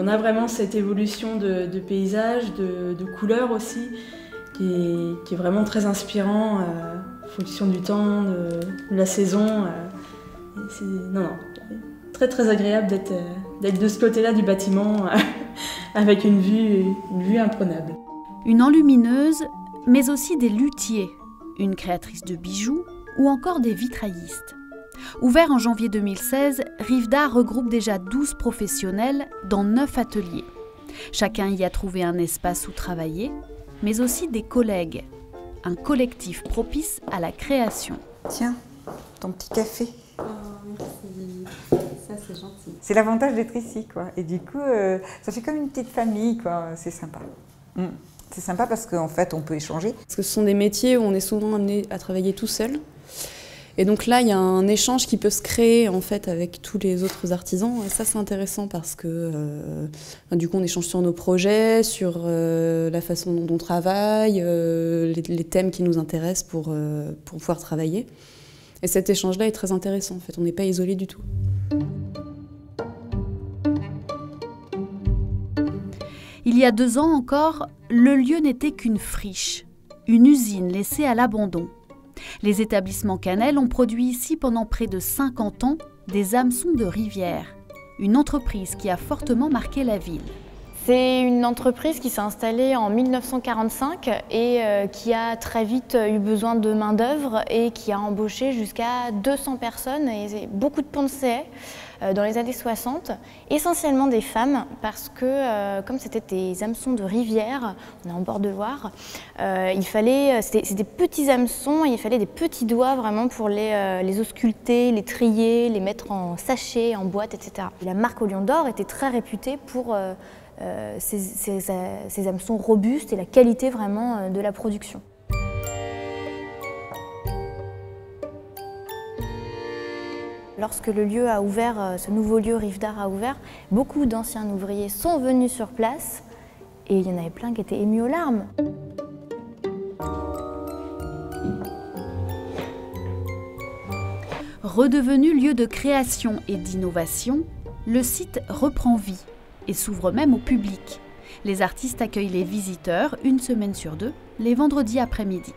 On a vraiment cette évolution de paysage, de couleurs aussi, qui est vraiment très inspirant en fonction du temps, de la saison. Non, très agréable d'être de ce côté-là du bâtiment avec une vue imprenable. Une enlumineuse, mais aussi des luthiers, une créatrice de bijoux ou encore des vitraillistes. Ouvert en janvier 2016, Rive d'Art regroupe déjà 12 professionnels dans 9 ateliers. Chacun y a trouvé un espace où travailler, mais aussi des collègues. Un collectif propice à la création. Tiens, ton petit café. Oh, merci. Ça, c'est gentil. C'est l'avantage d'être ici, quoi. Et du coup, ça fait comme une petite famille, quoi. C'est sympa. C'est sympa parce qu'en fait, on peut échanger. Parce que ce sont des métiers où on est souvent amené à travailler tout seul. Et donc là, il y a un échange qui peut se créer en fait avec tous les autres artisans. Et ça, c'est intéressant parce que du coup, on échange sur nos projets, sur la façon dont on travaille, les thèmes qui nous intéressent pour pouvoir travailler. Et cet échange-là est très intéressant. En fait, on n'est pas isolé du tout. Il y a 2 ans encore, le lieu n'était qu'une friche, une usine laissée à l'abandon. Les établissements Canel ont produit ici pendant près de 50 ans des hameçons de rivière, une entreprise qui a fortement marqué la ville. C'est une entreprise qui s'est installée en 1945 et qui a très vite eu besoin de main-d'œuvre et qui a embauché jusqu'à 200 personnes et beaucoup de ponts-de-Cé dans les années 60, essentiellement des femmes parce que comme c'était des hameçons de rivière, on est en bord de Loire, c'était des petits hameçons et il fallait des petits doigts vraiment pour les ausculter, les trier, les mettre en sachet, en boîte, etc. Et la marque au Lion d'Or était très réputée pour ces hameçons robustes et la qualité vraiment de la production. Lorsque le lieu a ouvert, ce nouveau lieu Rive d'Art a ouvert, beaucoup d'anciens ouvriers sont venus sur place et il y en avait plein qui étaient émus aux larmes. Redevenu lieu de création et d'innovation, le site reprend vie et s'ouvre même au public. Les artistes accueillent les visiteurs une semaine sur 2, les vendredis après-midi.